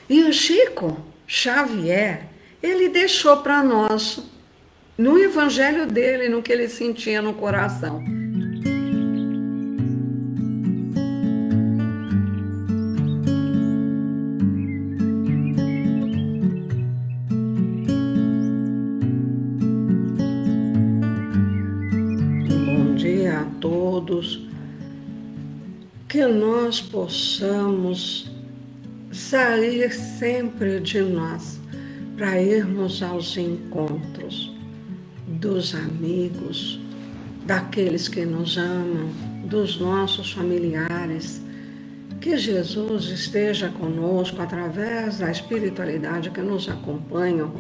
E o Chico Xavier, ele deixou para nós, no evangelho dele, no que ele sentia no coração. Bom dia a todos, que nós possamos sair sempre de nós para irmos aos encontros dos amigos, daqueles que nos amam, dos nossos familiares. Que Jesus esteja conosco através da espiritualidade que nos acompanha,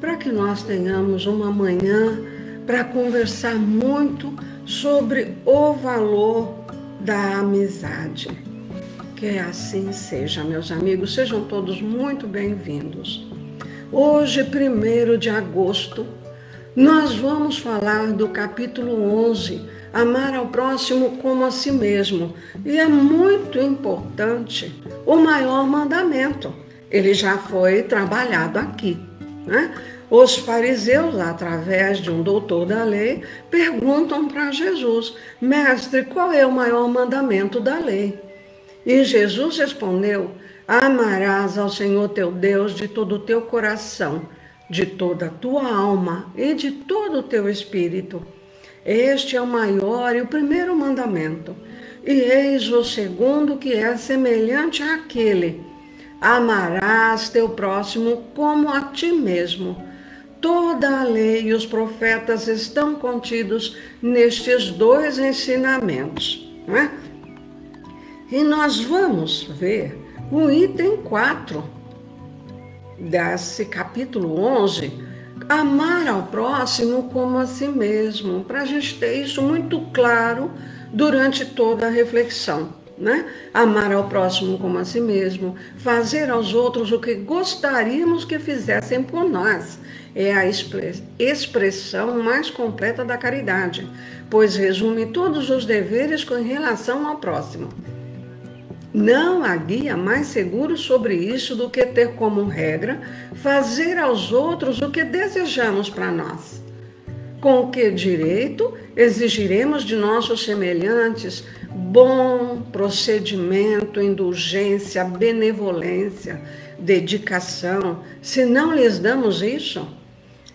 para que nós tenhamos uma manhã para conversar muito sobre o valor da amizade. Que assim seja, meus amigos, sejam todos muito bem-vindos. Hoje, 1º de agosto, nós vamos falar do capítulo 11, amar ao próximo como a si mesmo. E é muito importante o maior mandamento. Ele já foi trabalhado aqui, né? Os fariseus, através de um doutor da lei, perguntam para Jesus: Mestre, qual é o maior mandamento da lei? E Jesus respondeu: amarás ao Senhor teu Deus de todo o teu coração, de toda a tua alma e de todo o teu espírito. Este é o maior e o primeiro mandamento. E eis o segundo, que é semelhante àquele: amarás teu próximo como a ti mesmo. Toda a lei e os profetas estão contidos nestes dois ensinamentos, não é? E nós vamos ver o item 4 desse capítulo 11, amar ao próximo como a si mesmo, para a gente ter isso muito claro durante toda a reflexão, né? Amar ao próximo como a si mesmo, fazer aos outros o que gostaríamos que fizessem por nós. É a expressão mais completa da caridade, pois resume todos os deveres com relação ao próximo. Não há guia mais seguro sobre isso do que ter como regra fazer aos outros o que desejamos para nós. Com que direito exigiremos de nossos semelhantes bom procedimento, indulgência, benevolência, dedicação, se não lhes damos isso?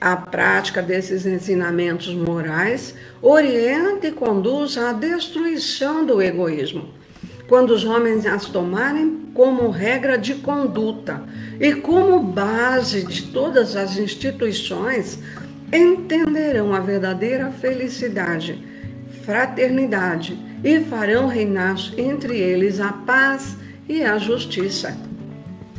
A prática desses ensinamentos morais orienta e conduz à destruição do egoísmo. Quando os homens as tomarem como regra de conduta e como base de todas as instituições, entenderão a verdadeira felicidade, fraternidade e farão reinar entre eles a paz e a justiça.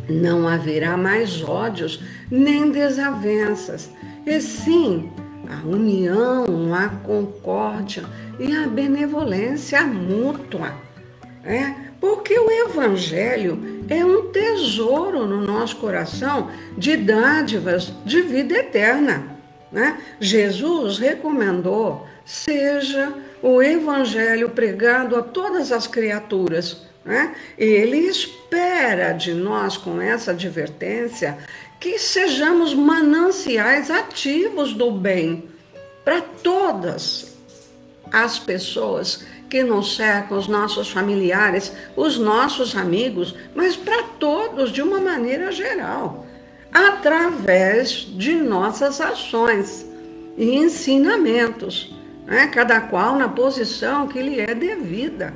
Não haverá mais ódios nem desavenças, e sim a união, a concórdia e a benevolência mútua. Porque o Evangelho é um tesouro no nosso coração de dádivas de vida eterna, né? Jesus recomendou: seja o Evangelho pregado a todas as criaturas, né? Ele espera de nós, com essa advertência, que sejamos mananciais ativos do bem para todas as pessoas que nos cercam, os nossos familiares, os nossos amigos, mas para todos de uma maneira geral, através de nossas ações e ensinamentos, né? Cada qual na posição que lhe é devida.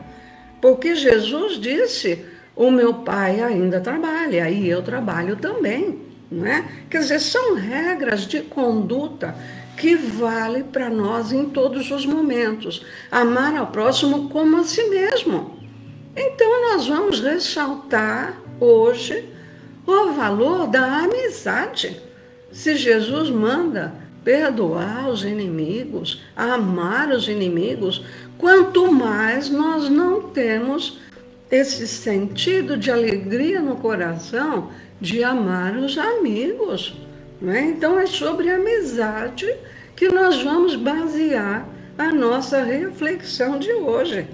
Porque Jesus disse: o meu Pai ainda trabalha e eu trabalho também, não é? Quer dizer, são regras de conduta que vale para nós em todos os momentos. Amar ao próximo como a si mesmo. Então nós vamos ressaltar hoje o valor da amizade. Se Jesus manda perdoar os inimigos, amar os inimigos, quanto mais nós não temos esse sentido de alegria no coração de amar os amigos, né? Então é sobre a amizade que nós vamos basear a nossa reflexão de hoje.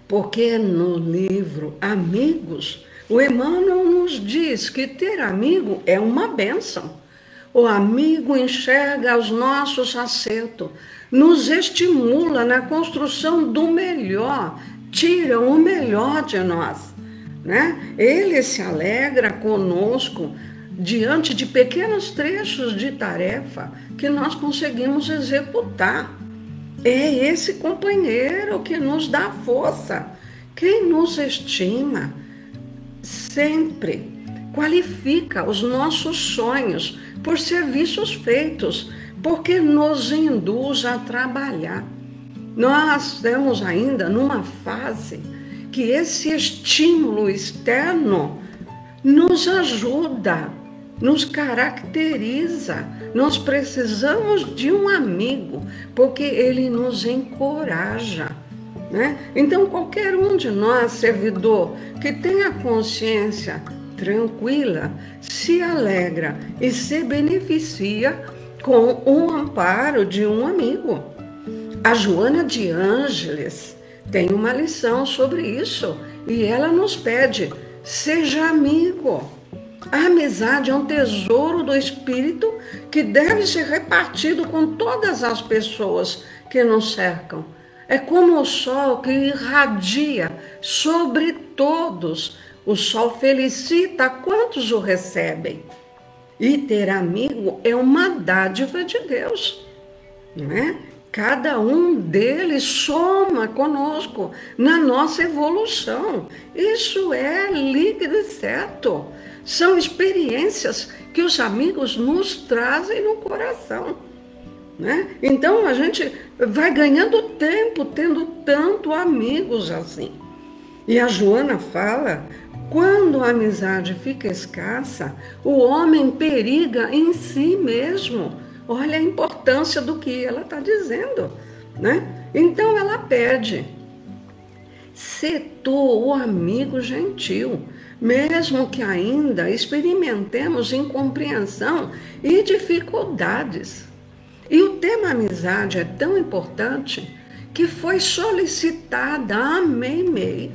Porque no livro Amigos, O Emmanuel nos diz que ter amigo é uma bênção. O amigo enxerga os nossos acertos, nos estimula na construção do melhor, tira o melhor de nós, né? Ele se alegra conosco diante de pequenos trechos de tarefa que nós conseguimos executar. É esse companheiro que nos dá força. Quem nos estima sempre qualifica os nossos sonhos por serviços feitos, porque nos induz a trabalhar. Nós estamos ainda numa fase que esse estímulo externo nos ajuda, nos caracteriza. Nós precisamos de um amigo, porque ele nos encoraja, né? Então, qualquer um de nós, servidor, que tenha consciência tranquila, se alegra e se beneficia com o amparo de um amigo. A Joana de Ângeles tem uma lição sobre isso e ela nos pede: seja amigo. A amizade é um tesouro do espírito que deve ser repartido com todas as pessoas que nos cercam. É como o sol que irradia sobre todos. O sol felicita quantos o recebem. E ter amigo é uma dádiva de Deus, não é? Cada um deles soma conosco na nossa evolução. Isso é líquido e certo. São experiências que os amigos nos trazem no coração, né? Então a gente vai ganhando tempo tendo tanto amigos assim. E a Joana fala: quando a amizade fica escassa, o homem periga em si mesmo. Olha a importância do que ela está dizendo, né? Então ela pede: sê tu o amigo gentil, mesmo que ainda experimentemos incompreensão e dificuldades. E o tema amizade é tão importante que foi solicitada a Meimei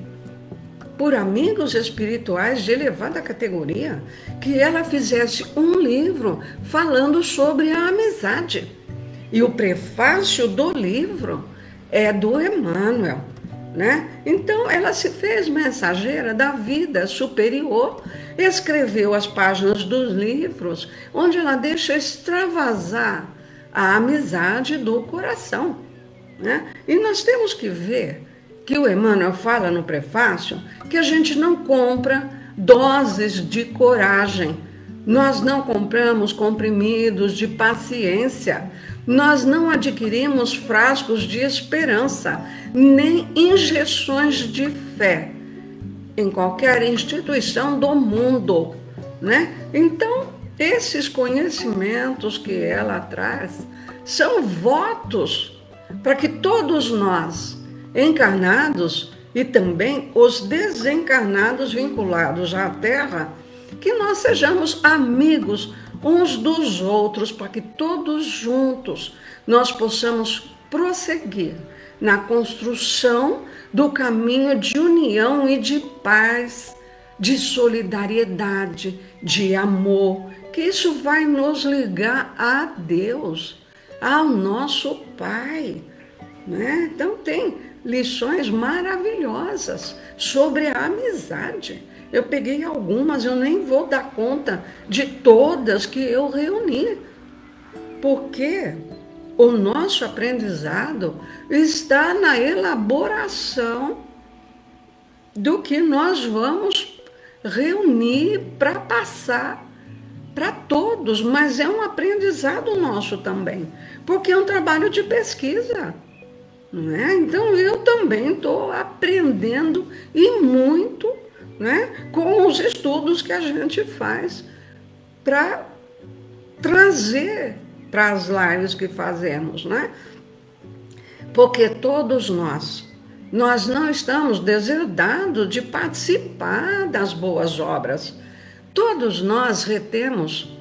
por amigos espirituais de elevada categoria que ela fizesse um livro falando sobre a amizade. E o prefácio do livro é do Emmanuel, né? Então ela se fez mensageira da vida superior, escreveu as páginas dos livros onde ela deixa extravasar a amizade do coração, né? E nós temos que ver que o Emmanuel fala no prefácio que a gente não compra doses de coragem, nós não compramos comprimidos de paciência, nós não adquirimos frascos de esperança, nem injeções de fé em qualquer instituição do mundo, né? Então, esses conhecimentos que ela traz são votos para que todos nós, encarnados e também os desencarnados vinculados à Terra, que nós sejamos amigos uns dos outros, para que todos juntos nós possamos prosseguir na construção do caminho de união e de paz, de solidariedade, de amor, que isso vai nos ligar a Deus, ao nosso Pai, né? Então tem lições maravilhosas sobre a amizade. Eu peguei algumas, eu nem vou dar conta de todas que eu reuni, porque o nosso aprendizado está na elaboração do que nós vamos reunir para passar para todos, mas é um aprendizado nosso também, porque é um trabalho de pesquisa, não é? Então eu também estou aprendendo e muito, né, com os estudos que a gente faz para trazer para as lives que fazemos, né? Porque todos nós não estamos deserdados de participar das boas obras. Todos nós retemos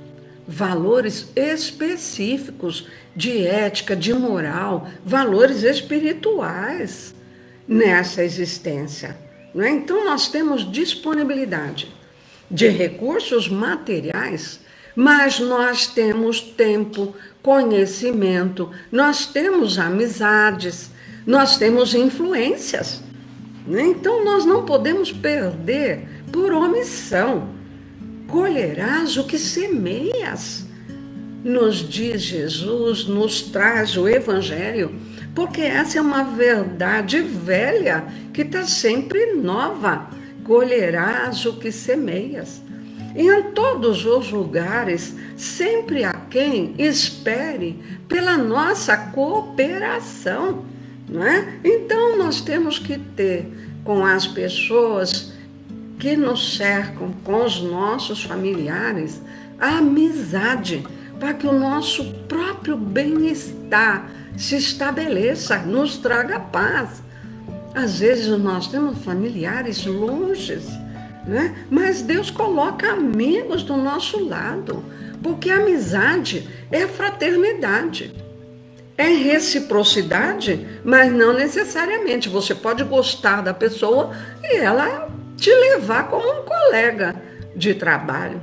valores específicos de ética, de moral, valores espirituais nessa existência, não é? Então, nós temos disponibilidade de recursos materiais, mas nós temos tempo, conhecimento, nós temos amizades, nós temos influências, né? Então, nós não podemos perder por omissão. Colherás o que semeias, nos diz Jesus, nos traz o Evangelho, porque essa é uma verdade velha que está sempre nova. Colherás o que semeias. E em todos os lugares, sempre há quem espere pela nossa cooperação, não é? Então, nós temos que ter com as pessoas que nos cercam, com os nossos familiares, a amizade, para que o nosso próprio bem-estar se estabeleça, nos traga paz. Às vezes nós temos familiares longes, né? Mas Deus coloca amigos do nosso lado, porque a amizade é fraternidade. É reciprocidade, mas não necessariamente. Você pode gostar da pessoa e ela te levar como um colega de trabalho,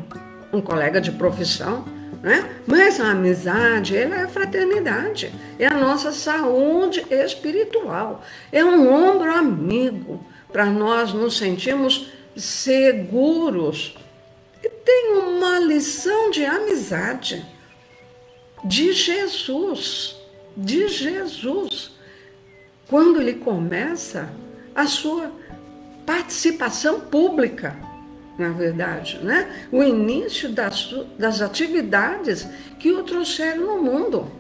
um colega de profissão, né? Mas a amizade, ela é a fraternidade, é a nossa saúde espiritual, é um ombro amigo para nós nos sentirmos seguros. E tem uma lição de amizade de Jesus, quando ele começa a sua participação pública, na verdade, né? O início das atividades que o trouxeram no mundo.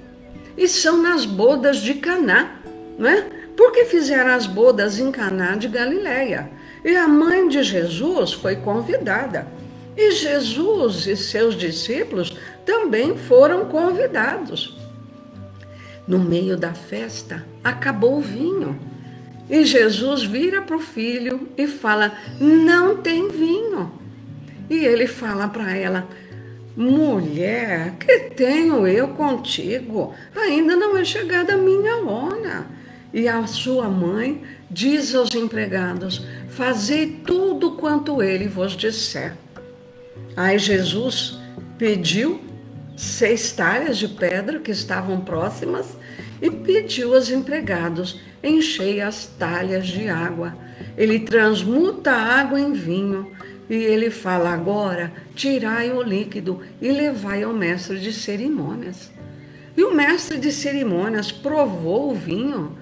E são nas bodas de Caná, né? Porque fizeram as bodas em Caná de Galileia. E a mãe de Jesus foi convidada. E Jesus e seus discípulos também foram convidados. No meio da festa, acabou o vinho. E Jesus vira para o filho e fala, não tem vinho. E ele fala para ela, mulher, que tenho eu contigo? Ainda não é chegada a minha hora. E a sua mãe diz aos empregados, fazei tudo quanto ele vos disser. Aí Jesus pediu 6 talhas de pedra que estavam próximas e pediu aos empregados, enchei as talhas de água. Ele transmuta a água em vinho e ele fala, agora tirai o líquido e levai ao mestre de cerimônias. E o mestre de cerimônias provou o vinho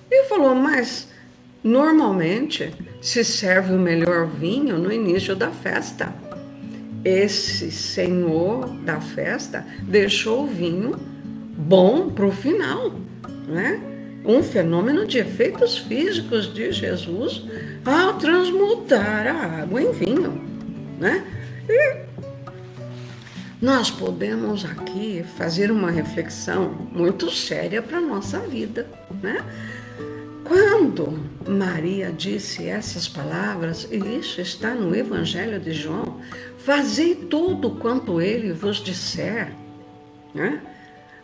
e falou, mas normalmente se serve o melhor vinho no início da festa. Esse senhor da festa deixou o vinho bom para o final, né? Um fenômeno de efeitos físicos de Jesus ao transmutar a água em vinho, né? E nós podemos aqui fazer uma reflexão muito séria para a nossa vida, né? Quando Maria disse essas palavras, e isso está no Evangelho de João, fazei tudo quanto ele vos disser, né?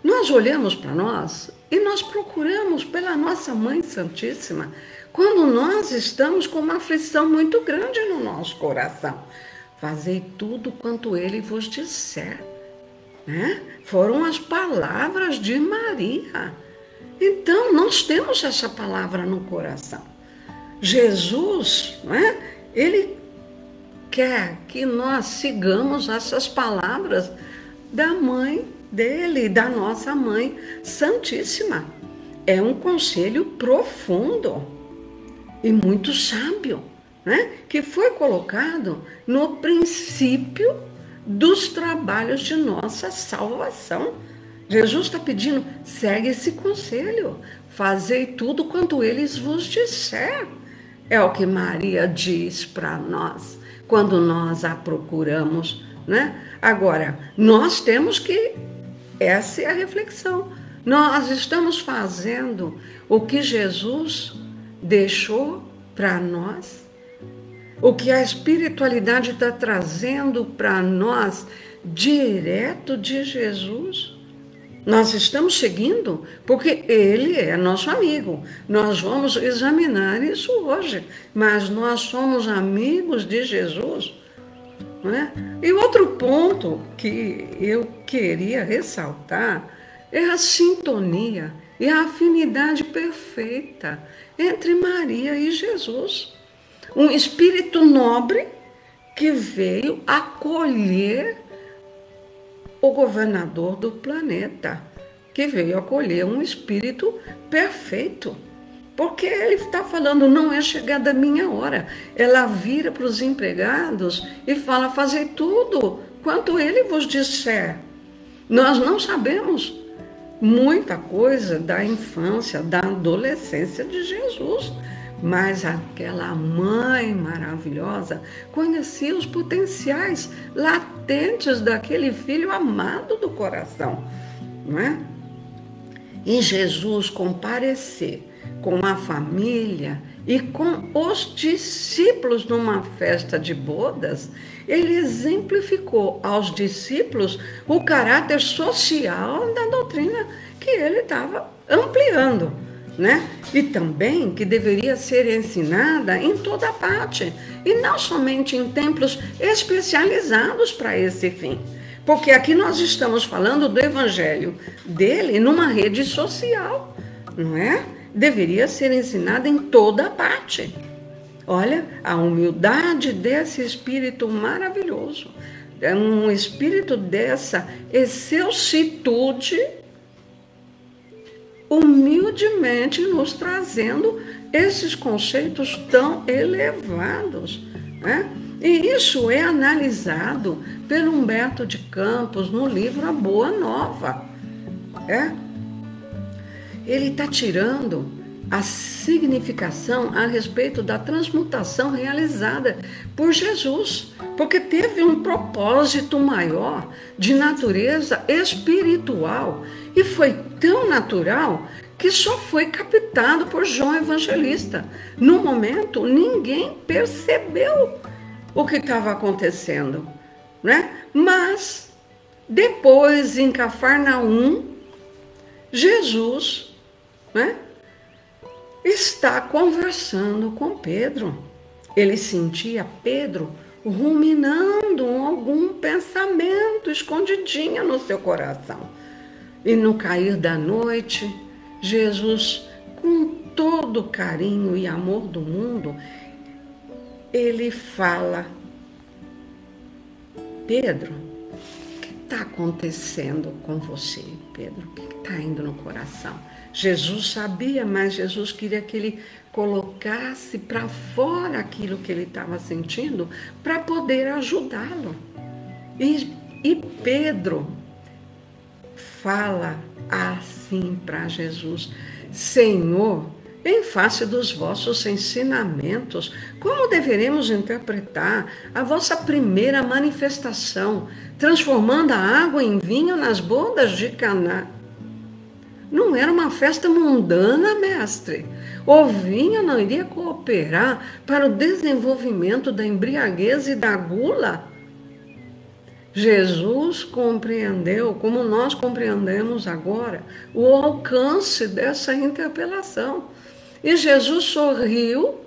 Nós olhamos para nós e nós procuramos pela nossa Mãe Santíssima quando nós estamos com uma aflição muito grande no nosso coração. Fazei tudo quanto ele vos disser, né? Foram as palavras de Maria. Então, nós temos essa palavra no coração. Jesus, né? Ele quer que nós sigamos essas palavras da mãe dele, da nossa Mãe Santíssima. É um conselho profundo e muito sábio, né? Que foi colocado no princípio dos trabalhos de nossa salvação. Jesus está pedindo, segue esse conselho, fazei tudo quanto eles vos disser. É o que Maria diz para nós, quando nós a procuramos, né? Agora, nós temos que, essa é a reflexão, nós estamos fazendo o que Jesus deixou para nós, o que a espiritualidade está trazendo para nós, direto de Jesus, Nós estamos seguindo porque ele é nosso amigo. Nós vamos examinar isso hoje, mas nós somos amigos de Jesus, não é? E outro ponto que eu queria ressaltar é a sintonia e a afinidade perfeita entre Maria e Jesus. Um espírito nobre que veio acolher o governador do planeta, que veio acolher um espírito perfeito. Porque ele está falando, não é chegada a minha hora. Ela vira para os empregados e fala, fazei tudo quanto ele vos disser. Nós não sabemos muita coisa da infância, da adolescência de Jesus, mas aquela mãe maravilhosa conhecia os potenciais latentes daquele filho amado do coração, não é? E Jesus comparecer com a família e com os discípulos numa festa de bodas, ele exemplificou aos discípulos o caráter social da doutrina que ele estava ampliando, né? E também que deveria ser ensinada em toda parte, e não somente em templos especializados para esse fim. Porque aqui nós estamos falando do evangelho dele numa rede social, não é? Deveria ser ensinada em toda parte. Olha, a humildade desse espírito maravilhoso, é um espírito dessa excelsitude, humildemente nos trazendo esses conceitos tão elevados, né? E isso é analisado pelo Humberto de Campos no livro A Boa Nova. Ele está tirando a significação a respeito da transmutação realizada por Jesus, porque teve um propósito maior de natureza espiritual e foi tão natural que só foi captado por João Evangelista. No momento, ninguém percebeu o que estava acontecendo, né? Mas depois, em Cafarnaum, Jesus, né, está conversando com Pedro. Ele sentia Pedro ruminando algum pensamento escondidinho no seu coração. E no cair da noite, Jesus, com todo o carinho e amor do mundo, ele fala: Pedro, o que está acontecendo com você, Pedro? O que está indo no coração? Jesus sabia, mas Jesus queria que ele colocasse para fora aquilo que ele estava sentindo para poder ajudá-lo. E Pedro fala assim para Jesus: Senhor, em face dos vossos ensinamentos, como deveremos interpretar a vossa primeira manifestação, transformando a água em vinho nas bodas de Caná? Não era uma festa mundana, mestre. O vinho não iria cooperar para o desenvolvimento da embriaguez e da gula? Jesus compreendeu, como nós compreendemos agora, o alcance dessa interpelação. E Jesus sorriu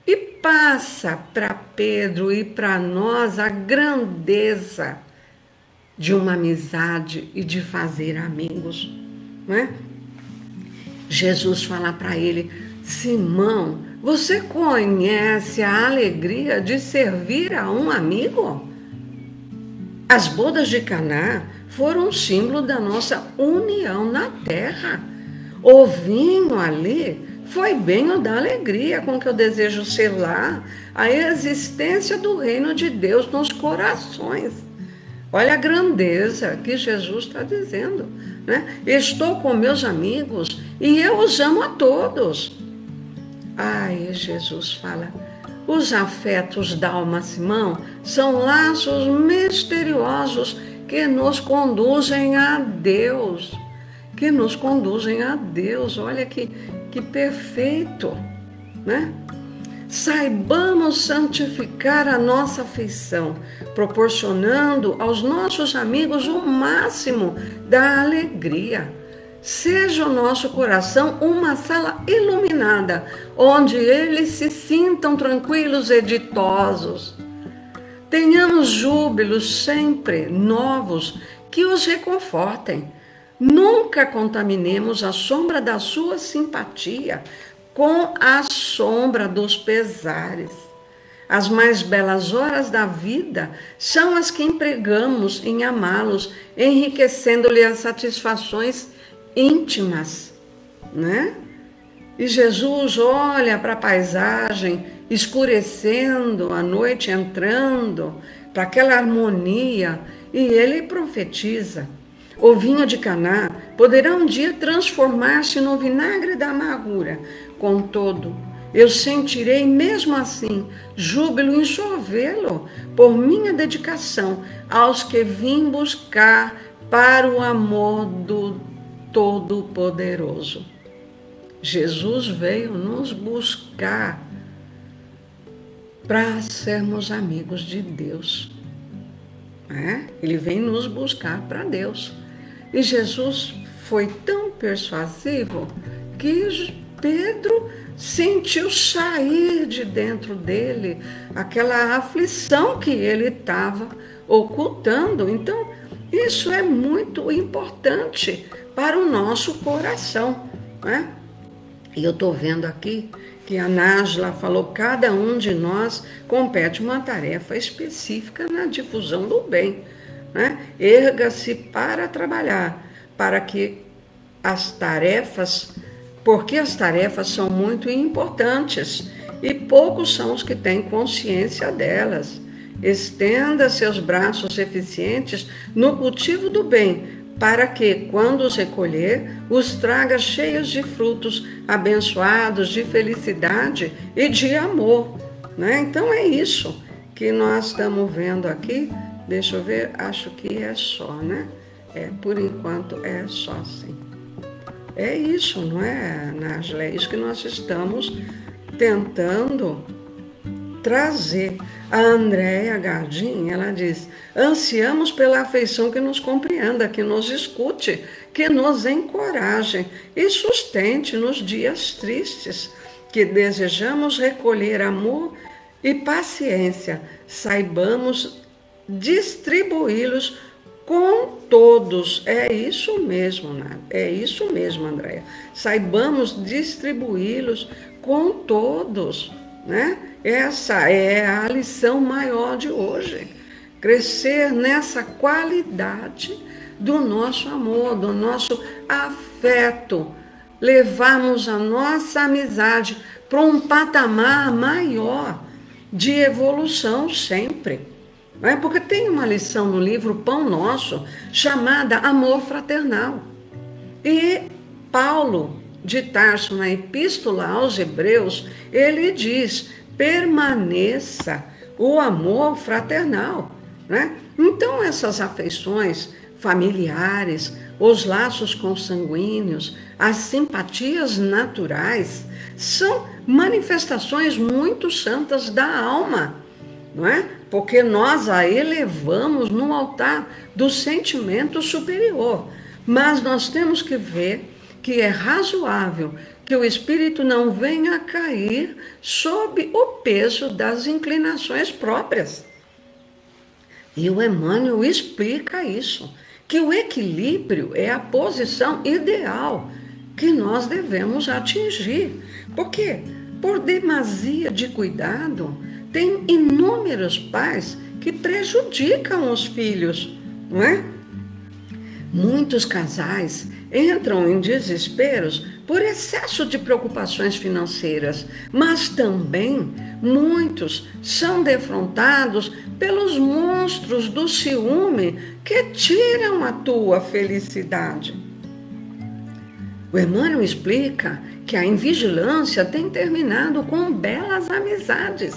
e passa para Pedro e para nós a grandeza de uma amizade e de fazer amigos, não é? Jesus fala para ele: Simão, você conhece a alegria de servir a um amigo? As bodas de Caná foram um símbolo da nossa união na terra. O vinho ali foi bem o da alegria com que eu desejo selar a existência do reino de Deus nos corações. Olha a grandeza que Jesus está dizendo, né? Estou com meus amigos e eu os amo a todos. Aí Jesus fala: os afetos da alma, Simão, são laços misteriosos que nos conduzem a Deus. Que nos conduzem a Deus. Olha que perfeito, né? Saibamos santificar a nossa afeição, proporcionando aos nossos amigos o máximo da alegria. Seja o nosso coração uma sala iluminada, onde eles se sintam tranquilos e ditosos. Tenhamos júbilos sempre novos que os reconfortem. Nunca contaminemos a sombra da sua simpatia com a sombra dos pesares. As mais belas horas da vida são as que empregamos em amá-los, enriquecendo-lhe as satisfações íntimas, né? E Jesus olha para a paisagem, escurecendo, a noite entrando, para aquela harmonia, e ele profetiza: o vinho de Caná poderá um dia transformar-se no vinagre da amargura. Contudo, eu sentirei mesmo assim júbilo em sorvê-lo por minha dedicação aos que vim buscar para o amor do Todo-Poderoso. Jesus veio nos buscar para sermos amigos de Deus. Ele vem nos buscar para Deus. E Jesus foi tão persuasivo que Pedro sentiu sair de dentro dele aquela aflição que ele estava ocultando. Então, isso é muito importante para o nosso coração, né? E eu estou vendo aqui que a Nájila falou: cada um de nós compete uma tarefa específica na difusão do bem, né? Erga-se para trabalhar, porque as tarefas são muito importantes e poucos são os que têm consciência delas. Estenda seus braços eficientes no cultivo do bem, para que, quando os recolher, os traga cheios de frutos abençoados, de felicidade e de amor, né? Então é isso que nós estamos vendo aqui. Deixa eu ver, acho que é só, né? Por enquanto é só, sim. É isso, não é, Nájila? É isso que nós estamos tentando trazer. A Andréia Gardim, ela diz: ansiamos pela afeição que nos compreenda, que nos escute, que nos encoraje e sustente nos dias tristes, que desejamos recolher amor e paciência, saibamos distribuí-los com todos. É isso mesmo, né? É isso mesmo, Andréia. Saibamos distribuí-los com todos, né? Essa é a lição maior de hoje. Crescer nessa qualidade do nosso amor, do nosso afeto. Levarmos a nossa amizade para um patamar maior de evolução sempre. Porque tem uma lição no livro Pão Nosso chamada Amor Fraternal. E Paulo de Tarso, na Epístola aos Hebreus, ele diz: permaneça o amor fraternal, né? Então, essas afeições familiares, os laços consanguíneos, as simpatias naturais, são manifestações muito santas da alma, não é? Porque nós a elevamos no altar do sentimento superior. Mas nós temos que ver que é razoável que o espírito não venha a cair sob o peso das inclinações próprias. E o Emmanuel explica isso, que o equilíbrio é a posição ideal que nós devemos atingir. Porque, por demasia de cuidado, tem inúmeros pais que prejudicam os filhos, não é? Muitos casais entram em desesperos por excesso de preocupações financeiras, mas também muitos são defrontados pelos monstros do ciúme que tiram a tua felicidade. O Emmanuel explica que a invigilância tem terminado com belas amizades.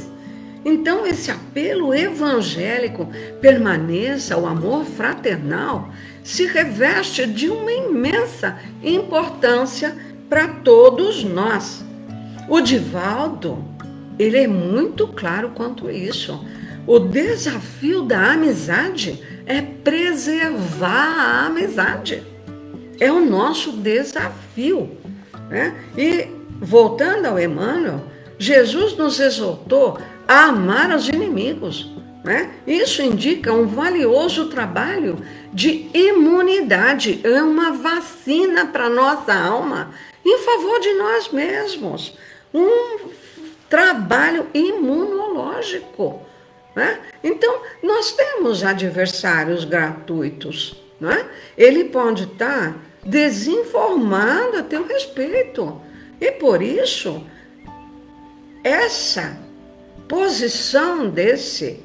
Então, esse apelo evangélico, permaneça o amor fraternal, se reveste de uma imensa importância para todos nós. O Divaldo, ele é muito claro quanto a isso. O desafio da amizade é preservar a amizade. É o nosso desafio, né? E voltando ao Emmanuel, Jesus nos exortou a amar os inimigos, né? Isso indica um valioso trabalho de imunidade, é uma vacina para a nossa alma em favor de nós mesmos, um trabalho imunológico, né? Então, nós temos adversários gratuitos, né? Ele pode estar desinformado a teu respeito, e por isso, essa posição desse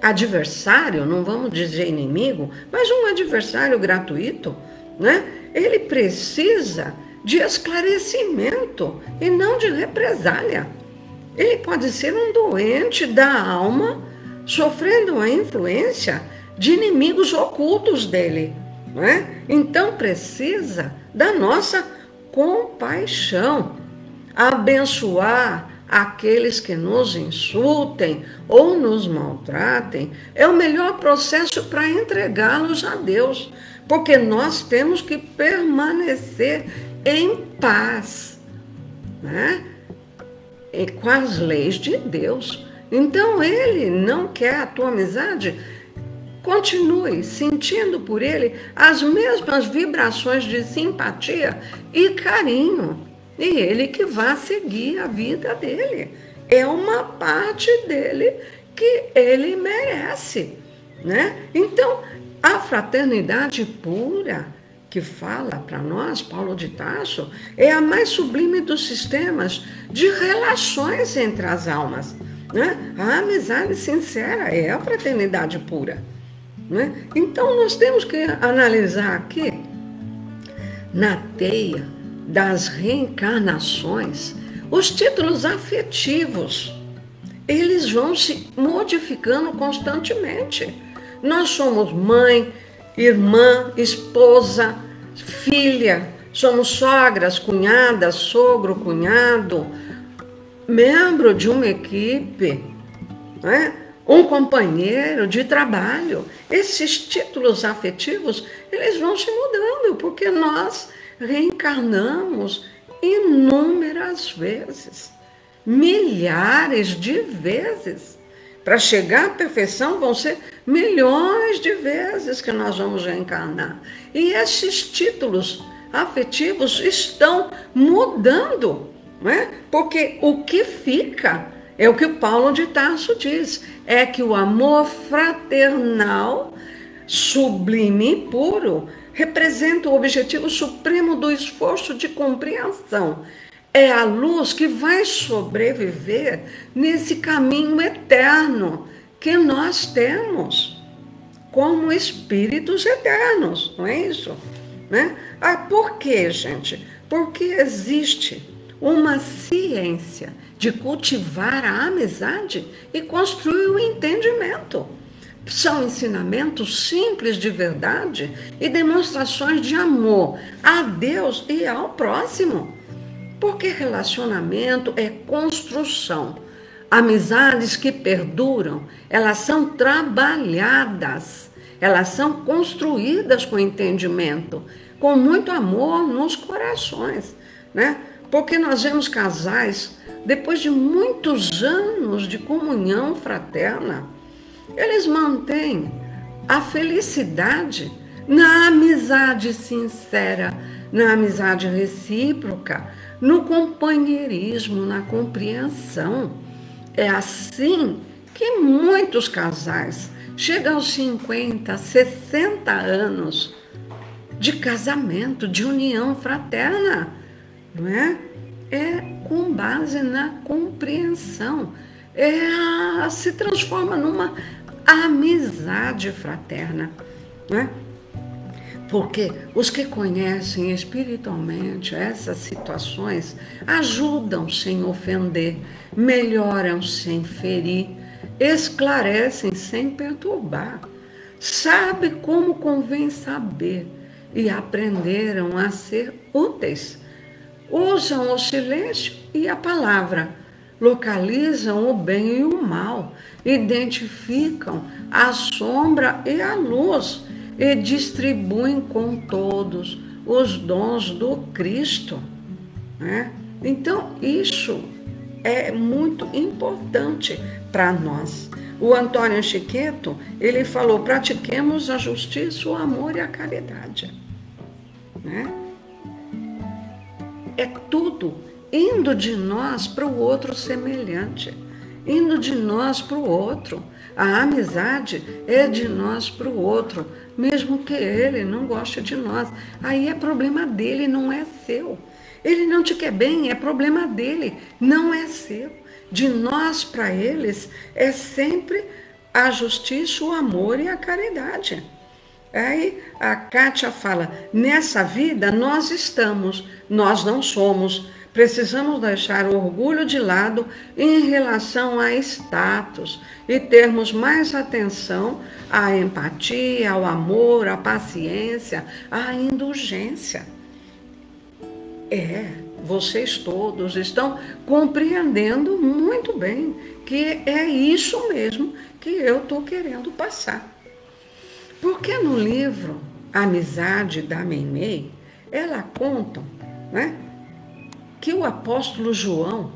adversário, não vamos dizer inimigo, mas um adversário gratuito, né? Ele precisa de esclarecimento e não de represália. Ele pode ser um doente da alma, sofrendo a influência de inimigos ocultos dele, né? Então precisa da nossa compaixão, abençoar aqueles que nos insultem ou nos maltratem, é o melhor processo para entregá-los a Deus, porque nós temos que permanecer em paz, né? E com as leis de Deus. Então ele não quer a tua amizade. Continue sentindo por ele as mesmas vibrações de simpatia e carinho. E ele que vai seguir a vida dele. É uma parte dele que ele merece, né? Então, a fraternidade pura que fala para nós, Paulo de Tarso, é a mais sublime dos sistemas de relações entre as almas, né? A amizade sincera é a fraternidade pura, né? Então, nós temos que analisar aqui, na teia das reencarnações, os títulos afetivos, eles vão se modificando constantemente. Nós somos mãe, irmã, esposa, filha, somos sogras, cunhadas, sogro, cunhado, membro de uma equipe, né? Um companheiro de trabalho. Esses títulos afetivos, eles vão se mudando, porque nós reencarnamos inúmeras vezes, milhares de vezes. Para chegar à perfeição vão ser milhões de vezes que nós vamos reencarnar. E esses títulos afetivos estão mudando, né? Porque o que fica é o que Paulo de Tarso diz, é que o amor fraternal, sublime e puro, representa o objetivo supremo do esforço de compreensão. É a luz que vai sobreviver nesse caminho eterno que nós temos como espíritos eternos, não é isso? Né? Por quê, gente? Porque existe uma ciência de cultivar a amizade e construir o entendimento. São ensinamentos simples de verdade e demonstrações de amor a Deus e ao próximo. Porque relacionamento é construção. Amizades que perduram, elas são trabalhadas, elas são construídas com entendimento, com muito amor nos corações, né? Porque nós vemos casais, depois de muitos anos de comunhão fraterna, eles mantêm a felicidade na amizade sincera, na amizade recíproca, no companheirismo, na compreensão. É assim que muitos casais chegam aos 50, 60 anos de casamento, de união fraterna, não é? É com base na compreensão, se transforma numa amizade fraterna, não é? Porque os que conhecem espiritualmente essas situações ajudam sem ofender, melhoram sem ferir, esclarecem sem perturbar, sabem como convém saber e aprenderam a ser úteis. Usam o silêncio e a palavra localizam o bem e o mal, identificam a sombra e a luz e distribuem com todos os dons do Cristo, né? Então, isso é muito importante para nós. O Antônio Chiqueto, ele falou: pratiquemos a justiça, o amor e a caridade, né? É tudo indo de nós para o outro semelhante, indo de nós para o outro. A amizade é de nós para o outro, mesmo que ele não goste de nós. Aí é problema dele, não é seu. Ele não te quer bem, é problema dele, não é seu. De nós para eles é sempre a justiça, o amor e a caridade. Aí a Kátia fala: nessa vida nós estamos, nós não somos. Precisamos deixar o orgulho de lado em relação a status e termos mais atenção à empatia, ao amor, à paciência, à indulgência. Vocês todos estão compreendendo muito bem que é isso mesmo que eu estou querendo passar. Porque no livro Amizade da Meimei, ela conta, né, que o apóstolo João,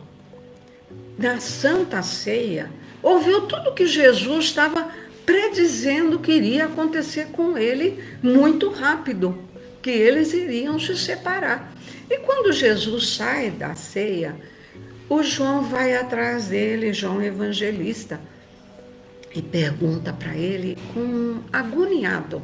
na Santa Ceia, ouviu tudo que Jesus estava predizendo que iria acontecer com ele muito rápido, que eles iriam se separar. E quando Jesus sai da ceia, o João vai atrás dele, João Evangelista, e pergunta para ele, agoniado: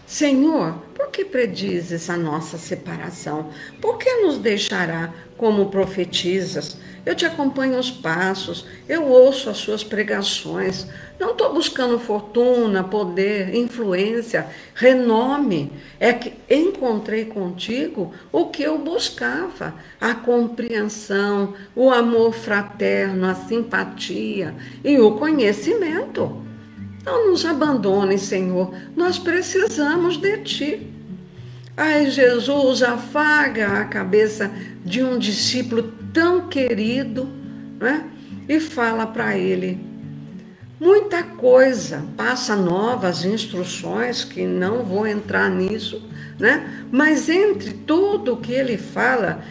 Senhor, por que predizes a nossa separação? Por que nos deixará como profetizas? Eu te acompanho os passos, eu ouço as suas pregações. Não estou buscando fortuna, poder, influência, renome. É que encontrei contigo o que eu buscava: a compreensão, o amor fraterno, a simpatia e o conhecimento. Não nos abandone, Senhor, nós precisamos de Ti. Ai, Jesus, afaga a cabeça de um discípulo tão querido, né? E fala para ele muita coisa, passa novas instruções, que não vou entrar nisso, né? Mas entre tudo o que ele fala,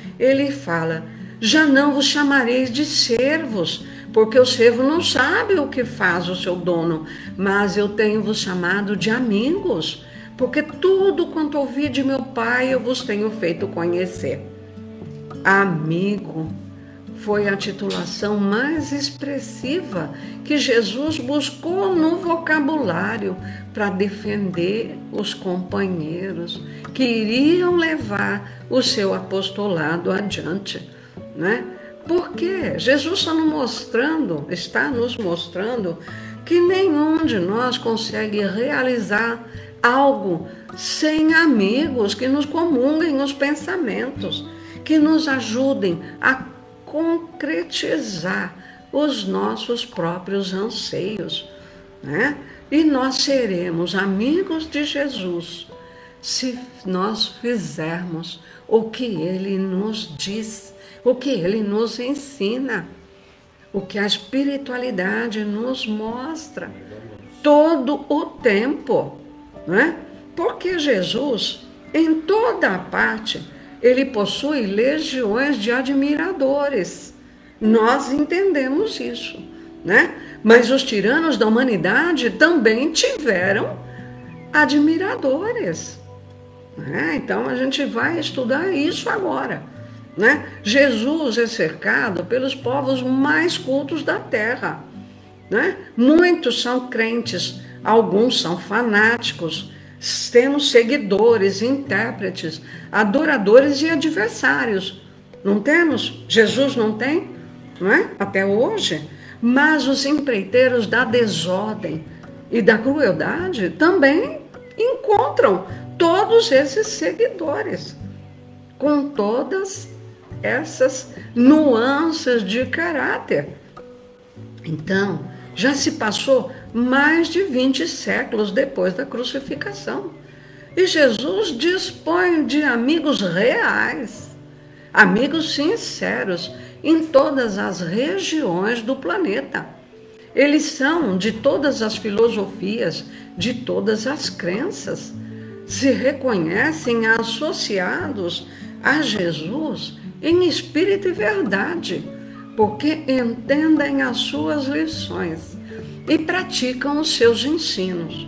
já não vos chamareis de servos, porque o servo não sabe o que faz o seu dono, mas eu tenho-vos chamado de amigos, porque tudo quanto ouvi de meu Pai eu vos tenho feito conhecer. Amigo foi a titulação mais expressiva que Jesus buscou no vocabulário para defender os companheiros que iriam levar o seu apostolado adiante, né? Porque Jesus está nos mostrando que nenhum de nós consegue realizar algo sem amigos que nos comunguem os pensamentos, que nos ajudem a concretizar os nossos próprios anseios, né? E nós seremos amigos de Jesus se nós fizermos o que Ele nos diz, o que Ele nos ensina, o que a espiritualidade nos mostra todo o tempo, né? Porque Jesus, em toda a parte, Ele possui legiões de admiradores. Nós entendemos isso, né? Mas os tiranos da humanidade também tiveram admiradores, né? Então a gente vai estudar isso agora, né? Jesus é cercado pelos povos mais cultos da terra, né? Muitos são crentes, alguns são fanáticos. Temos seguidores, intérpretes, adoradores e adversários. Não temos? Jesus não tem, não é? Até hoje. Mas os empreiteiros da desordem e da crueldade também encontram todos esses seguidores, com todas essas nuances de caráter. Então, já se passou mais de 20 séculos depois da crucificação. E Jesus dispõe de amigos reais, amigos sinceros em todas as regiões do planeta. Eles são de todas as filosofias, de todas as crenças, se reconhecem associados a Jesus em espírito e verdade, porque entendem as suas lições e praticam os seus ensinos.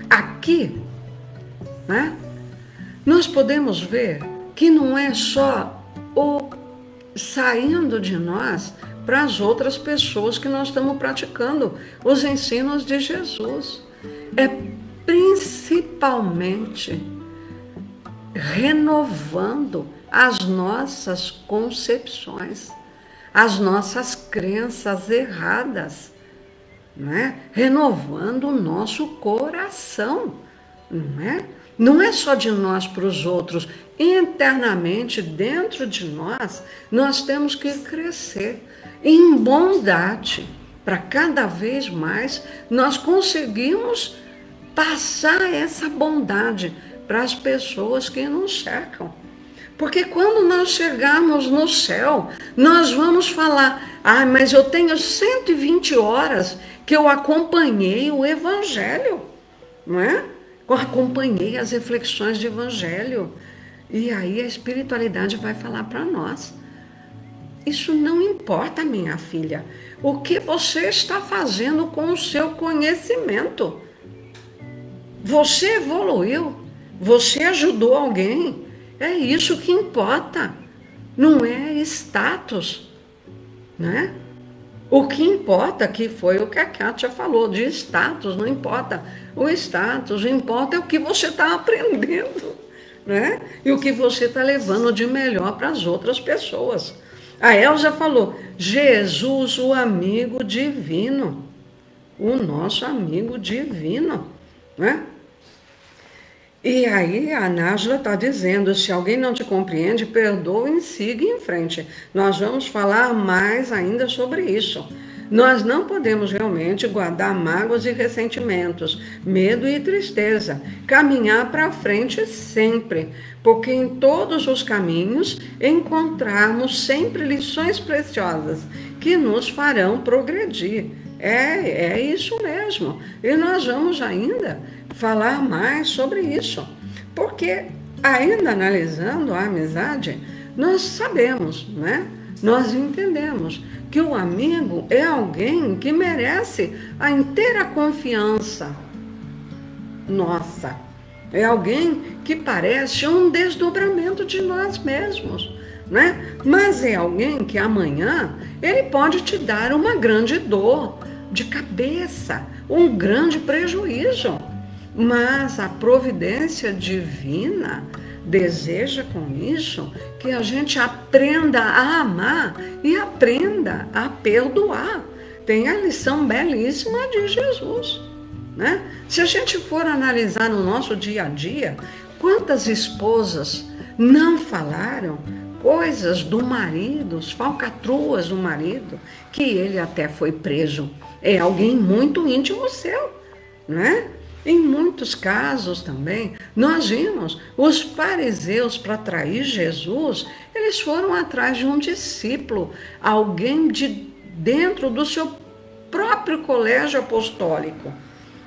Aqui, né, nós podemos ver que não é só o saindo de nós para as outras pessoas que nós estamos praticando os ensinos de Jesus. É principalmente renovando as nossas concepções, as nossas crenças erradas, né? Renovando o nosso coração, não é? Não é só de nós para os outros. Internamente, dentro de nós, nós temos que crescer em bondade, para cada vez mais nós conseguirmos passar essa bondade para as pessoas que nos cercam. Porque quando nós chegarmos no céu, nós vamos falar: mas eu tenho 120 horas que eu acompanhei o Evangelho, não é? Eu acompanhei as reflexões do Evangelho. E aí a espiritualidade vai falar para nós: isso não importa, minha filha, o que você está fazendo com o seu conhecimento. Você evoluiu, você ajudou alguém, é isso que importa, não é status, né? O que importa, que foi o que a Kátia falou, de status, não importa o status, o que importa é o que você está aprendendo, né? E o que você está levando de melhor para as outras pessoas. A Elza falou: Jesus, o amigo divino, o nosso amigo divino, né? E aí a Nájila está dizendo: se alguém não te compreende, perdoe e siga em frente. Nós vamos falar mais ainda sobre isso. Nós não podemos realmente guardar mágoas e ressentimentos, medo e tristeza. Caminhar para frente sempre, porque em todos os caminhos encontrarmos sempre lições preciosas que nos farão progredir. É isso mesmo. E nós vamos ainda falar mais sobre isso, porque ainda analisando a amizade, nós sabemos, né? Nós entendemos que o amigo é alguém que merece a inteira confiança nossa. É alguém que parece um desdobramento de nós mesmos, né? Mas é alguém que amanhã ele pode te dar uma grande dor de cabeça, um grande prejuízo. Mas a providência divina deseja com isso que a gente aprenda a amar e aprenda a perdoar. Tem a lição belíssima de Jesus, né? Se a gente for analisar no nosso dia a dia, quantas esposas não falaram coisas do marido, falcatruas do marido, que ele até foi preso. É alguém muito íntimo seu, né? Em muitos casos também, nós vimos os fariseus, para atrair Jesus, eles foram atrás de um discípulo, alguém de dentro do seu próprio colégio apostólico.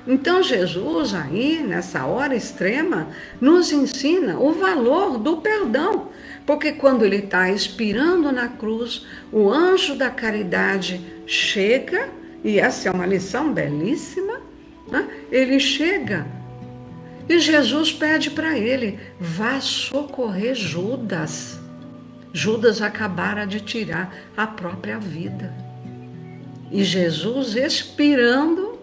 Então Jesus aí, nessa hora extrema, nos ensina o valor do perdão, porque quando ele está expirando na cruz, o anjo da caridade chega, e essa é uma lição belíssima, ele chega e Jesus pede para ele: vá socorrer Judas. Judas acabara de tirar a própria vida. E Jesus, expirando,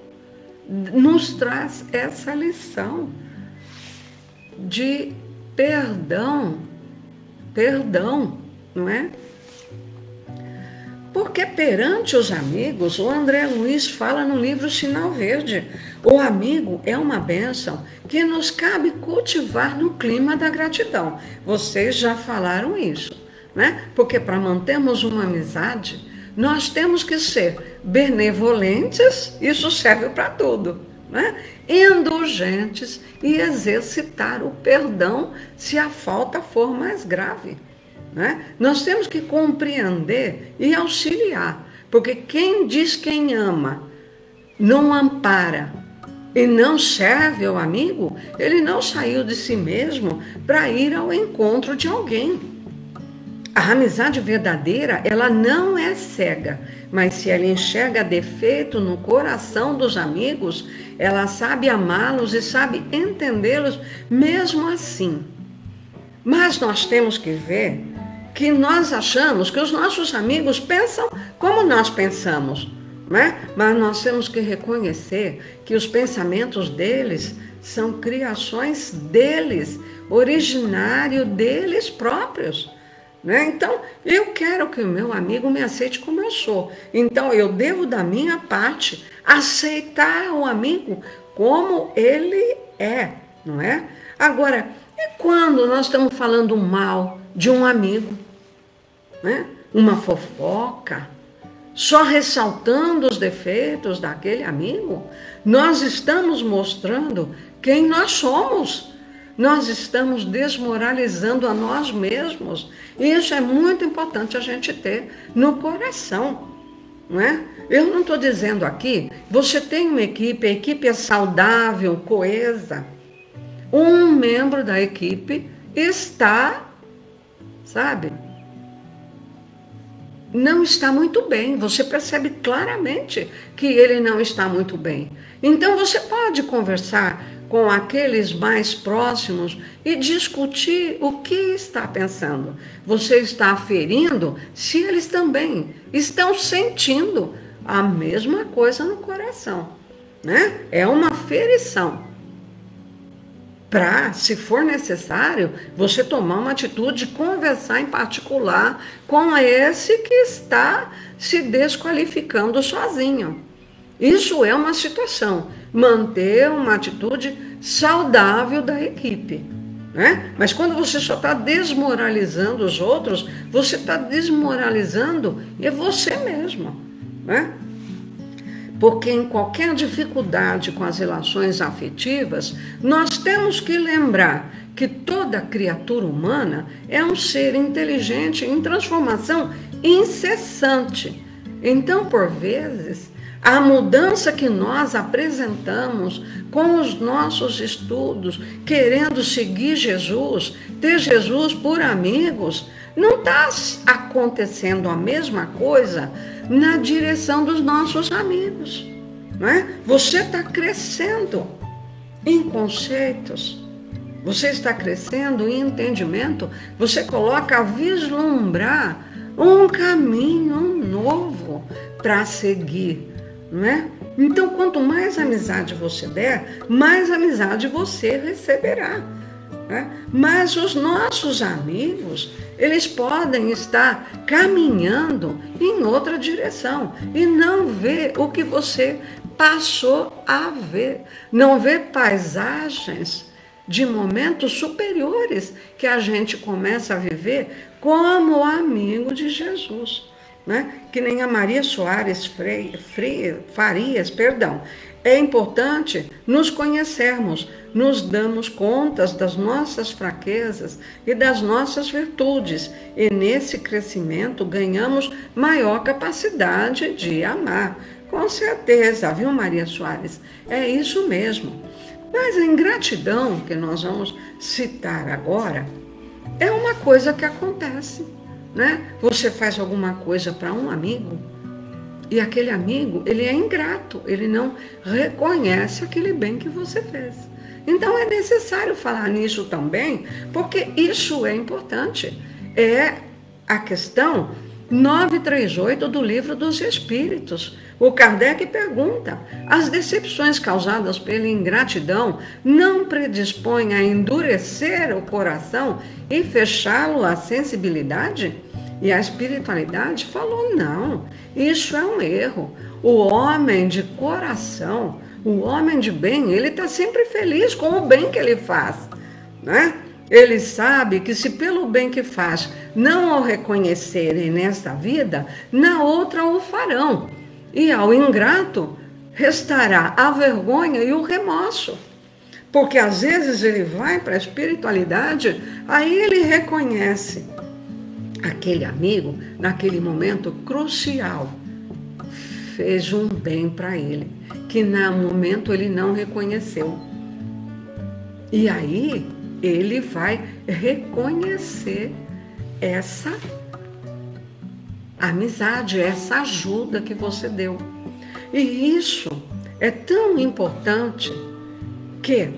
nos traz essa lição de perdão, não é? Porque perante os amigos, o André Luiz fala no livro Sinal Verde, o amigo é uma bênção que nos cabe cultivar no clima da gratidão. Vocês já falaram isso, né? Porque para mantermos uma amizade, nós temos que ser benevolentes, isso serve para tudo, né? Indulgentes e exercitar o perdão se a falta for mais grave, né? Nós temos que compreender e auxiliar, porque quem diz quem ama não ampara e não serve ao amigo, ele não saiu de si mesmo para ir ao encontro de alguém. A amizade verdadeira, ela não é cega, mas se ela enxerga defeito no coração dos amigos, ela sabe amá-los e sabe entendê-los mesmo assim. Mas nós temos que ver que nós achamos que os nossos amigos pensam como nós pensamos, né? Mas nós temos que reconhecer que os pensamentos deles são criações deles, originário deles próprios, né? Então, eu quero que o meu amigo me aceite como eu sou. Então, eu devo, da minha parte, aceitar o amigo como ele é, não é? Agora, e quando nós estamos falando mal de um amigo, né? Uma fofoca, só ressaltando os defeitos daquele amigo, nós estamos mostrando quem nós somos. Nós estamos desmoralizando a nós mesmos. E isso é muito importante a gente ter no coração, não é? Eu não estou dizendo aqui, você tem uma equipe, a equipe é saudável, coesa. Um membro da equipe está, sabe, não está muito bem. Você percebe claramente que ele não está muito bem. Então você pode conversar com aqueles mais próximos e discutir o que está pensando. Você está aferindo se eles também estão sentindo a mesma coisa no coração, né? É uma aferição. Para, se for necessário, você tomar uma atitude de conversar em particular com esse que está se desqualificando sozinho. Isso é uma situação, manter uma atitude saudável da equipe, né? Mas quando você só está desmoralizando os outros, você está desmoralizando você mesmo, né? Porque em qualquer dificuldade com as relações afetivas, nós temos que lembrar que toda criatura humana é um ser inteligente em transformação incessante. Então, por vezes, a mudança que nós apresentamos com os nossos estudos, querendo seguir Jesus, ter Jesus por amigos, não está acontecendo a mesma coisa na direção dos nossos amigos, não é? Você está crescendo em conceitos, você está crescendo em entendimento, você coloca a vislumbrar um caminho novo para seguir, não é? Então, quanto mais amizade você der, mais amizade você receberá, né? Mas os nossos amigos, eles podem estar caminhando em outra direção e não ver o que você passou a ver, não ver paisagens de momentos superiores que a gente começa a viver como amigo de Jesus, né? Que nem a Maria Soares Farias, é importante nos conhecermos, nos damos contas das nossas fraquezas e das nossas virtudes, e nesse crescimento ganhamos maior capacidade de amar. Com certeza, viu, Maria Soares? É isso mesmo. Mas a ingratidão que nós vamos citar agora é uma coisa que acontece, né? Você faz alguma coisa para um amigo e aquele amigo, ele é ingrato, ele não reconhece aquele bem que você fez. Então é necessário falar nisso também, porque isso é importante. É a questão 938 do Livro dos Espíritos. O Kardec pergunta: as decepções causadas pela ingratidão não predispõem a endurecer o coração e fechá-lo à sensibilidade? E a espiritualidade falou: não, isso é um erro. O homem de coração, o homem de bem, ele está sempre feliz com o bem que ele faz, né? Ele sabe que se pelo bem que faz não o reconhecerem nesta vida, na outra o farão. E ao ingrato restará a vergonha e o remorso. Porque às vezes ele vai para a espiritualidade, aí ele reconhece aquele amigo, naquele momento crucial, fez um bem para ele, que no momento ele não reconheceu. E aí ele vai reconhecer essa amizade, essa ajuda que você deu. E isso é tão importante que,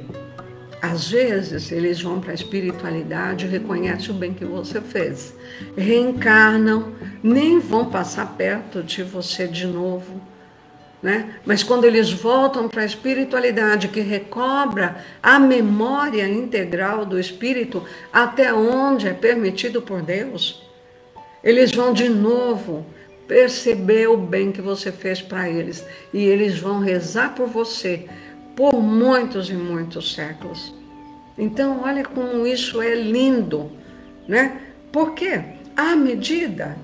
às vezes, eles vão para a espiritualidade e reconhecem o bem que você fez. Reencarnam, nem vão passar perto de você de novo, né? Mas quando eles voltam para a espiritualidade, que recobra a memória integral do espírito até onde é permitido por Deus, eles vão de novo perceber o bem que você fez para eles. E eles vão rezar por você por muitos e muitos séculos. Então, olha como isso é lindo, né? Porque à medida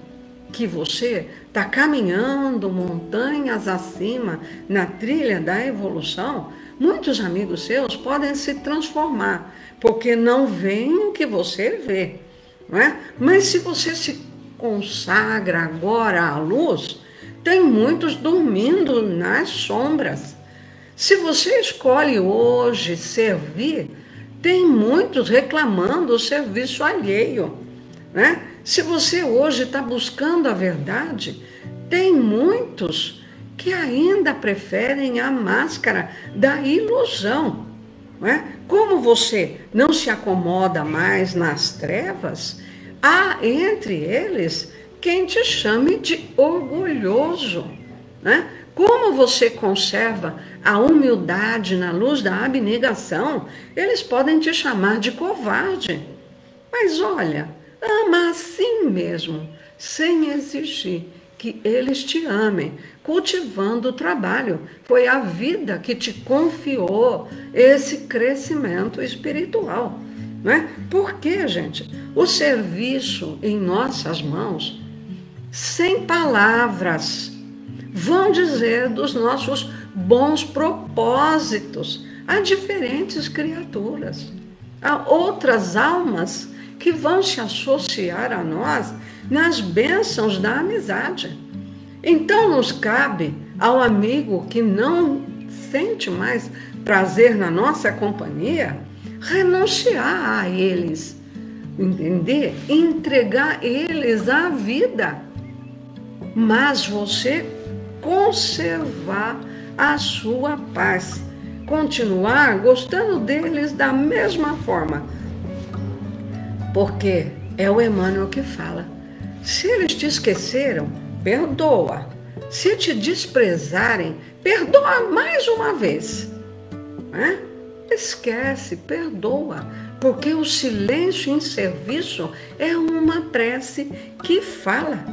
que você está caminhando montanhas acima na trilha da evolução, muitos amigos seus podem se transformar, porque não veem o que você vê, não é? Mas se você se consagra agora à luz, tem muitos dormindo nas sombras. Se você escolhe hoje servir, tem muitos reclamando o serviço alheio, né? Se você hoje está buscando a verdade, tem muitos que ainda preferem a máscara da ilusão, né? Como você não se acomoda mais nas trevas, há entre eles quem te chame de orgulhoso, né? Como você conserva a humildade na luz da abnegação, eles podem te chamar de covarde. Mas olha, ama assim mesmo, sem exigir que eles te amem, cultivando o trabalho. Foi a vida que te confiou esse crescimento espiritual, não é? Porque, gente, o serviço em nossas mãos, sem palavras, vão dizer dos nossos bons propósitos a diferentes criaturas, a outras almas que vão se associar a nós nas bênçãos da amizade. Então nos cabe ao amigo que não sente mais prazer na nossa companhia, renunciar a eles, entender? Entregar eles à vida. Mas você conservar a sua paz, continuar gostando deles da mesma forma. Porque é o Emmanuel que fala: se eles te esqueceram, perdoa. Se te desprezarem, perdoa mais uma vez. Né? Esquece, perdoa. Porque o silêncio em serviço é uma prece que fala.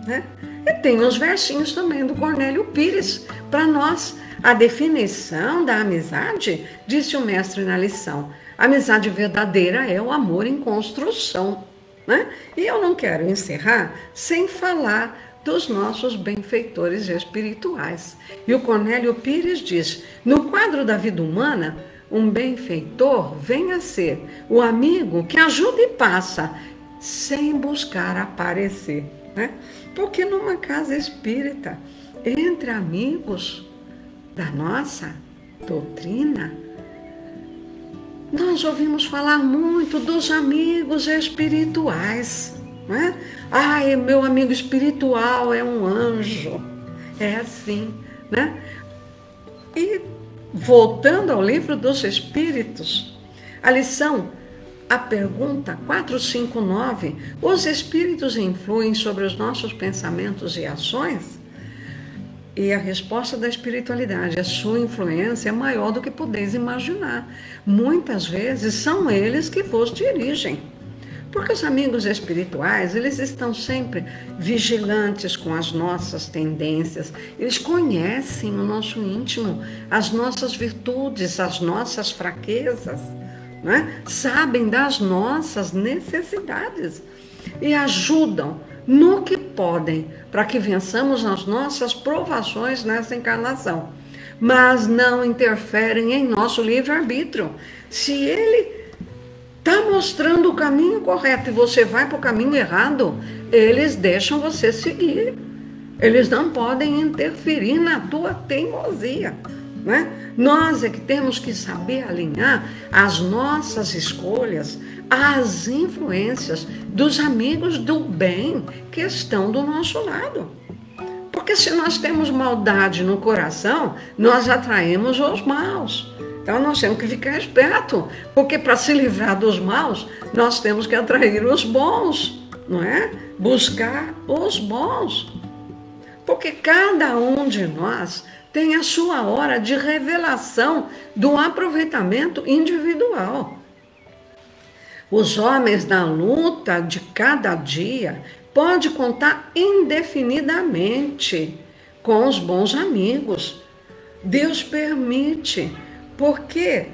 Né? E tem os versinhos também do Cornélio Pires para nós. A definição da amizade, disse o mestre na lição: a amizade verdadeira é o amor em construção. Né? E eu não quero encerrar sem falar dos nossos benfeitores espirituais. E o Cornélio Pires diz: no quadro da vida humana, um benfeitor vem a ser o amigo que ajuda e passa, sem buscar aparecer. Né? Porque numa casa espírita, entre amigos da nossa doutrina, nós ouvimos falar muito dos amigos espirituais. Né? Ai, meu amigo espiritual é um anjo. É assim, né? E voltando ao livro dos Espíritos, a lição, a pergunta 459, os espíritos influem sobre os nossos pensamentos e ações? E a resposta da espiritualidade: a sua influência é maior do que podeis imaginar. Muitas vezes são eles que vos dirigem. Porque os amigos espirituais, eles estão sempre vigilantes com as nossas tendências. Eles conhecem o nosso íntimo, as nossas virtudes, as nossas fraquezas, né? Sabem das nossas necessidades e ajudam no que podem para que vençamos as nossas provações nessa encarnação. Mas não interferem em nosso livre-arbítrio. Se ele está mostrando o caminho correto e você vai para o caminho errado, eles deixam você seguir. Eles não podem interferir na tua teimosia, né? Nós é que temos que saber alinhar as nossas escolhas às influências dos amigos do bem que estão do nosso lado. Porque se nós temos maldade no coração, nós atraímos os maus. Então nós temos que ficar esperto, porque para se livrar dos maus, nós temos que atrair os bons, não é? Buscar os bons. Porque cada um de nós tem a sua hora de revelação do aproveitamento individual. Os homens na luta de cada dia podem contar indefinidamente com os bons amigos. Deus permite, porque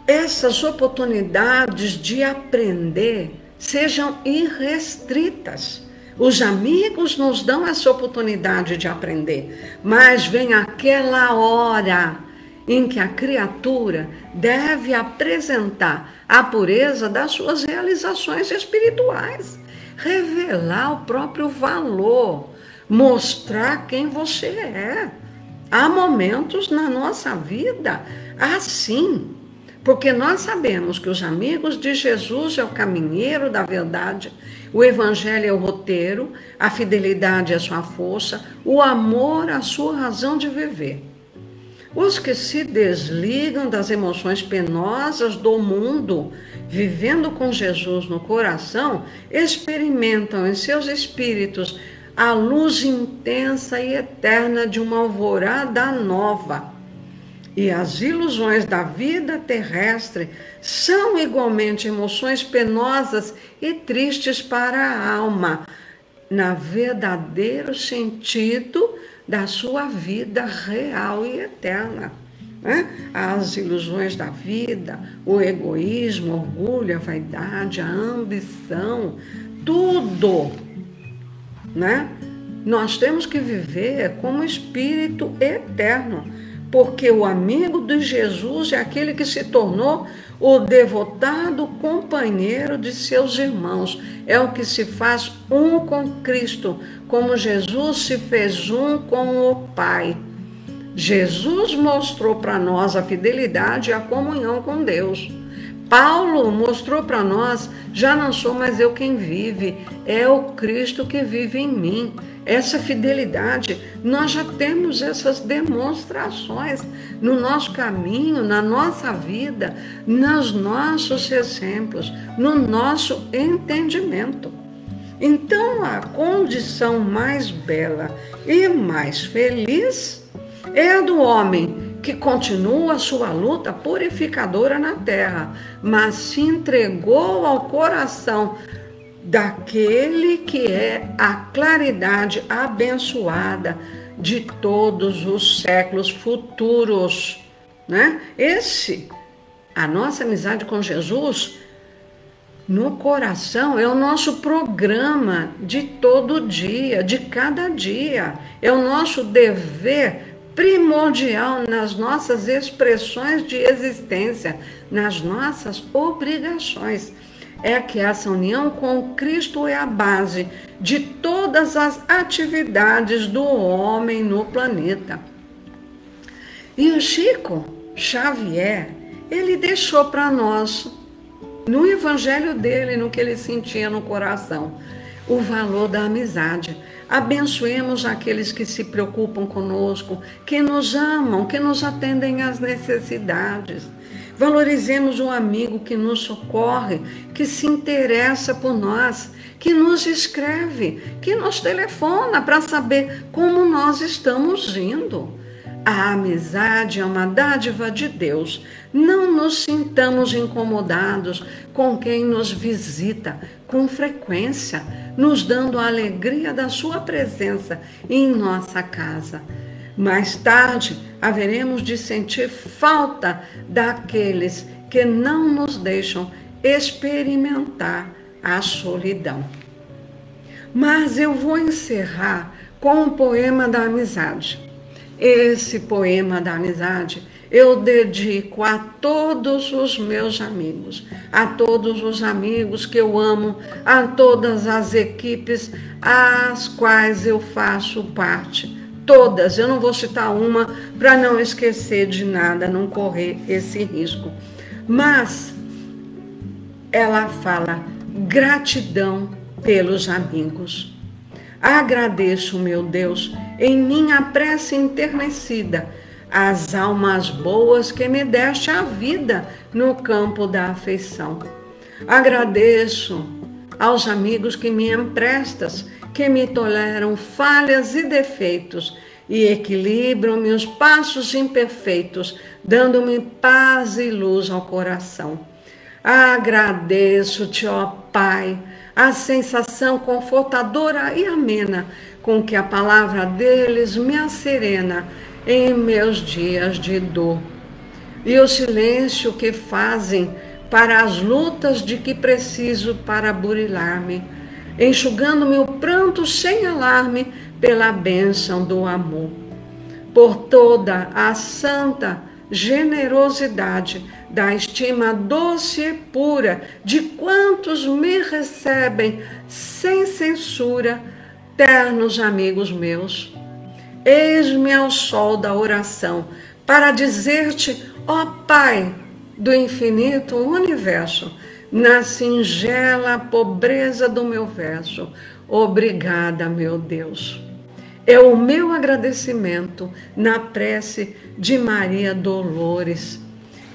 essas oportunidades de aprender sejam irrestritas. Os amigos nos dão essa oportunidade de aprender, mas vem aquela hora em que a criatura deve apresentar a pureza das suas realizações espirituais, revelar o próprio valor, mostrar quem você é. Há momentos na nossa vida assim, porque nós sabemos que os amigos de Jesus é o caminheiro da verdade, o evangelho é o roteiro, a fidelidade é a sua força, o amor a sua razão de viver. Os que se desligam das emoções penosas do mundo, vivendo com Jesus no coração, experimentam em seus espíritos a luz intensa e eterna de uma alvorada nova. E as ilusões da vida terrestre são igualmente emoções penosas e tristes para a alma, na verdadeiro sentido da sua vida real e eterna. Né? As ilusões da vida, o egoísmo, o orgulho, a vaidade, a ambição, tudo, né? Nós temos que viver como espírito eterno, porque o amigo de Jesus é aquele que se tornou o devotado companheiro de seus irmãos. É o que se faz um com Cristo, como Jesus se fez um com o Pai. Jesus mostrou para nós a fidelidade e a comunhão com Deus. Paulo mostrou para nós, já não sou mais eu quem vive, é o Cristo que vive em mim. Essa fidelidade, nós já temos essas demonstrações no nosso caminho, na nossa vida, nos nossos exemplos, no nosso entendimento. Então, a condição mais bela e mais feliz é a do homem que continua a sua luta purificadora na terra, mas se entregou ao coração daquele que é a claridade abençoada de todos os séculos futuros, né? A nossa amizade com Jesus no coração é o nosso programa de todo dia, de cada dia. É o nosso dever primordial nas nossas expressões de existência, nas nossas obrigações. É que essa união com Cristo é a base de todas as atividades do homem no planeta. E o Chico Xavier, ele deixou para nós, no evangelho dele, no que ele sentia no coração, o valor da amizade. Abençoemos aqueles que se preocupam conosco, que nos amam, que nos atendem às necessidades. Valorizemos o amigo que nos socorre, que se interessa por nós, que nos escreve, que nos telefona para saber como nós estamos indo. A amizade é uma dádiva de Deus. Não nos sintamos incomodados com quem nos visita com frequência, nos dando a alegria da sua presença em nossa casa. Mais tarde, haveremos de sentir falta daqueles que não nos deixam experimentar a solidão. Mas eu vou encerrar com o poema da amizade. Esse poema da amizade eu dedico a todos os meus amigos, a todos os amigos que eu amo, a todas as equipes às quais eu faço parte. Todas, eu não vou citar uma para não esquecer de nada, não correr esse risco. Mas ela fala gratidão pelos amigos. Agradeço, meu Deus, em minha prece enternecida, as almas boas que me deste a vida no campo da afeição. Agradeço aos amigos que me emprestas, que me toleram falhas e defeitos e equilibram meus passos imperfeitos, dando-me paz e luz ao coração. Agradeço-te, ó Pai, a sensação confortadora e amena com que a palavra deles me acerena em meus dias de dor. E o silêncio que fazem para as lutas de que preciso para burilar-me, enxugando meu pranto sem alarme pela bênção do amor. Por toda a santa generosidade da estima doce e pura de quantos me recebem sem censura, ternos amigos meus. Eis-me ao sol da oração para dizer-te, ó Pai do infinito universo, na singela pobreza do meu verso, obrigada, meu Deus. É o meu agradecimento na prece de Maria Dolores.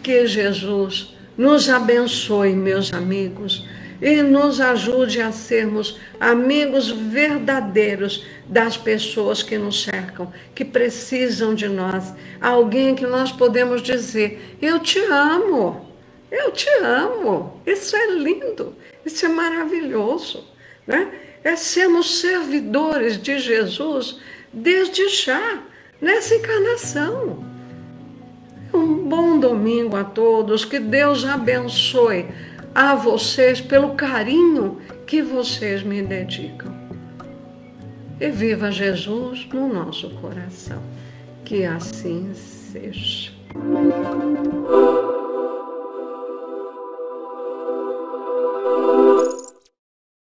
Que Jesus nos abençoe, meus amigos, e nos ajude a sermos amigos verdadeiros das pessoas que nos cercam, que precisam de nós. Alguém que nós podemos dizer, eu te amo, eu te amo. Isso é lindo, isso é maravilhoso, né? É sermos servidores de Jesus desde já, nessa encarnação. Um bom domingo a todos, que Deus abençoe a vocês pelo carinho que vocês me dedicam. E viva Jesus no nosso coração. Que assim seja.